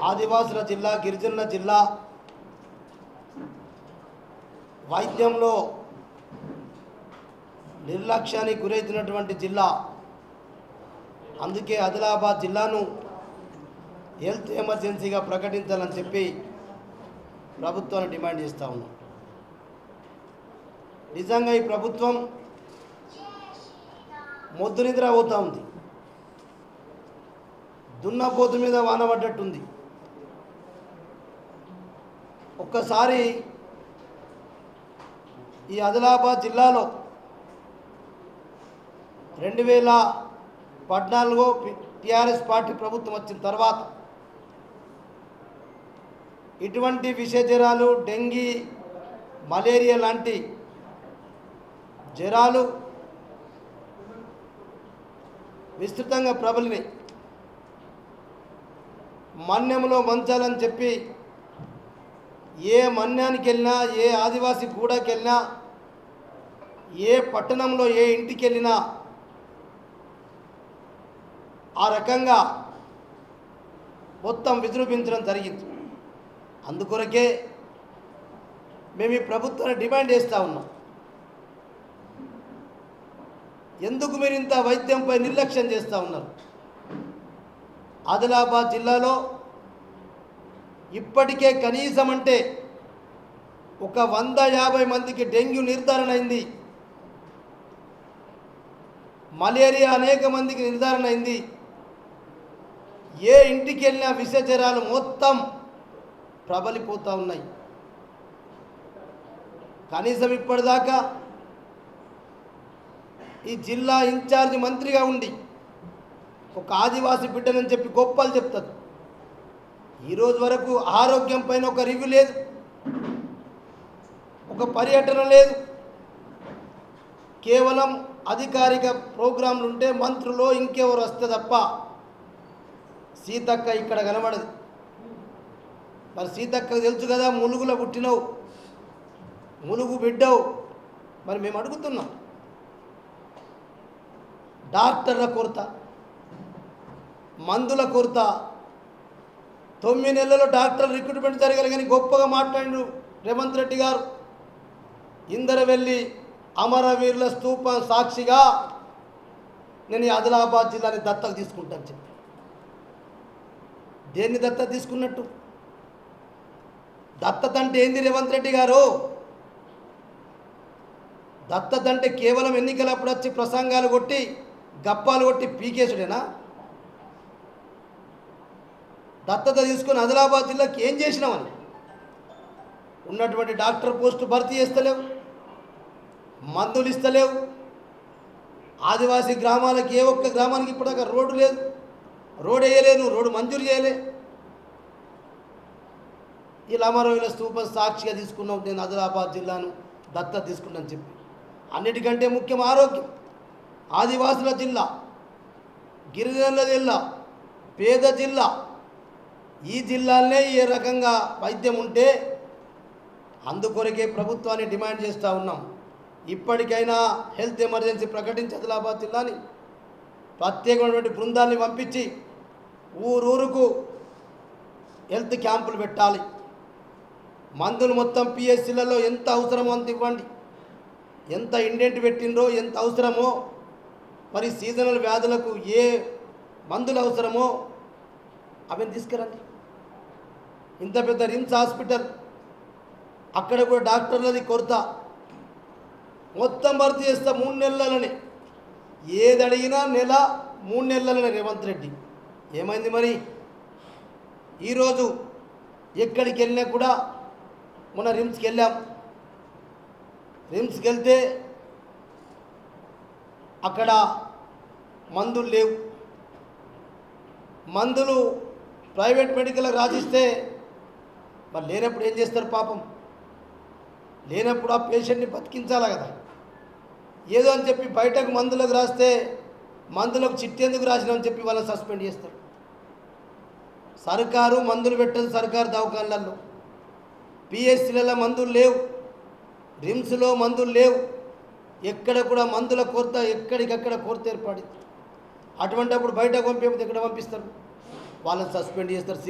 ఆదివాసుల జిల్లా, గిరిజనుల జిల్లా వైద్యంలో నిర్లక్ష్యానికి గురైతున్నటువంటి జిల్లా. అందుకే ఆదిలాబాద్ జిల్లాను హెల్త్ ఎమర్జెన్సీగా ప్రకటించాలని చెప్పి ప్రభుత్వాన్ని డిమాండ్ చేస్తూ ఉన్నాం. నిజంగా ఈ ప్రభుత్వం మొద్దు నిద్ర అవుతూ ఉంది. దున్నపోతు మీద వాన పడ్డట్టుంది. ఒక్కసారి ఈ ఆదిలాబాద్ జిల్లాలో 2014 టీఆర్ఎస్ పార్టీ ప్రభుత్వం వచ్చిన తర్వాత ఇటువంటి విష జ్వరాలు, డెంగీ, మలేరియా లాంటి జ్వరాలు విస్తృతంగా ప్రబలినాయి. మన్యంలో మంచాలని చెప్పి ఏ మన్యానికి వెళ్ళినా, ఏ ఆదివాసీ గూడకి వెళ్ళినా, ఏ పట్టణంలో ఏ ఇంటికి వెళ్ళినా ఆ రకంగా మొత్తం విజృంభించడం జరిగింది. అందుకొరకే మేము ఈ ప్రభుత్వాన్ని డిమాండ్ చేస్తూ ఉన్నాం. ఎందుకు మీరు ఇంత వైద్యంపై నిర్లక్ష్యం చేస్తూ ఉన్నారు? ఆదిలాబాద్ జిల్లాలో ఇప్పటికే కనీసం అంటే ఒక 150 మందికి డెంగ్యూ నిర్ధారణ అయింది. మలేరియా అనేక మందికి నిర్ధారణ అయింది. ఏ ఇంటికి వెళ్ళినా విష జ్వరాలు మొత్తం ప్రబలిపోతూ ఉన్నాయి. కనీసం ఇప్పటిదాకా ఈ జిల్లా ఇన్ఛార్జ్ మంత్రిగా ఉండి ఒక ఆదివాసీ బిడ్డనని చెప్పి గొప్పలు చెప్తారు. ఈరోజు వరకు ఆరోగ్యం పైన ఒక రివ్యూ లేదు, ఒక పర్యటన లేదు. కేవలం అధికారిక ప్రోగ్రాంలు ఉంటే మంత్రులు ఇంకెవరు వస్తే తప్ప సీతక్క ఇక్కడ కనబడదు. మరి సీతక్కకు తెలుసు కదా, ములుగులో పుట్టినవు, ములుగు బిడ్డవు. మరి మేము అడుగుతున్నాం, డాక్టర్ల కొరత, మందుల కొరత. 9 నెలల్లో డాక్టర్ రిక్రూట్మెంట్ జరగాలి కానీ గొప్పగా మాట్లాడిండు రేవంత్ రెడ్డి గారు. ఇందరవెల్లి అమరవీరుల స్తూపం సాక్షిగా నేను ఈ ఆదిలాబాద్ జిల్లాని దత్తత తీసుకుంటాను చెప్పి. దేన్ని దత్తత తీసుకున్నట్టు? దత్తత అంటే ఏంది రేవంత్ రెడ్డి గారు? దత్తత అంటే కేవలం ఎన్నికలప్పుడు వచ్చి ప్రసంగాలు కొట్టి, గప్పాలు కొట్టి పీకేసుడేనా? దత్తత తీసుకుని ఆదిలాబాద్ జిల్లాకి ఏం చేసినామని? ఉన్నటువంటి డాక్టర్ పోస్టు భర్తీ చేస్తలేవు, మందులు ఇస్తలేవు. ఆదివాసీ గ్రామాలకు ఏ ఒక్క గ్రామానికి ఇప్పటిదాకా రోడ్డు లేదు, రోడ్ వేయలేదు, రోడ్డు మంజూరు చేయలే. ఇలా అమరవీరుల స్తూపం సాక్షిగా తీసుకున్నాం నేను ఆదిలాబాద్ జిల్లాను దత్తత తీసుకున్నాను చెప్పి. అన్నిటికంటే ముఖ్యం ఆరోగ్యం. ఆదివాసుల జిల్లా, గిరిజనుల జిల్లా, పేద జిల్లా. ఈ జిల్లాలనే ఏ రకంగా వైద్యం ఉంటే అందుకొరకే ప్రభుత్వాన్ని డిమాండ్ చేస్తూ ఉన్నాం. ఇప్పటికైనా హెల్త్ ఎమర్జెన్సీ ప్రకటించి ఆదిలాబాద్ జిల్లాని ప్రత్యేకమైనటువంటి బృందాన్ని పంపించి ఊరూరుకు హెల్త్ క్యాంపులు పెట్టాలి. మందులు మొత్తం పిఎస్సీలలో ఎంత అవసరమో అంత ఇవ్వండి. ఎంత ఇండెంట్ పెట్టిండ్రో, ఎంత అవసరమో, మరి సీజనల్ వ్యాధులకు ఏ మందులు అవసరమో అవన్నీ తీసుకురండి. ఇంత పెద్ద రిమ్స్ హాస్పిటల్, అక్కడ కూడా డాక్టర్లది కొరత. మొత్తం భర్తీ చేస్తా 3 నెలలని. ఏది అడిగినా నెల 3 నెలలని రేవంత్ రెడ్డి. ఏమైంది మరి? ఈరోజు ఎక్కడికి వెళ్ళినా కూడా, మొన్న రిమ్స్కి వెళ్ళాం. రిమ్స్కి వెళ్తే అక్కడ మందులు లేవు. మందులు ప్రైవేట్ మెడికల్ రాసిస్తే మరి లేనప్పుడు ఏం చేస్తారు పాపం? లేనప్పుడు ఆ పేషెంట్ని బతికించాలి కదా. ఏదో అని చెప్పి బయటకు మందులకు రాస్తే మందులకు చిట్టి ఎందుకు రాసినామని చెప్పి వాళ్ళని సస్పెండ్ చేస్తారు. సర్కారు మందులు పెట్టదు. సర్కారు దవాఖానలలో పిఎస్సీలలో మందులు లేవు, రిమ్స్లో మందులు లేవు. ఎక్కడ కూడా మందుల కొరత, ఎక్కడికక్కడ కొరత ఏర్పడింది. అటువంటిప్పుడు బయటకు పంపేది ఎక్కడ పంపిస్తారు? వాళ్ళని సస్పెండ్ చేస్తారు.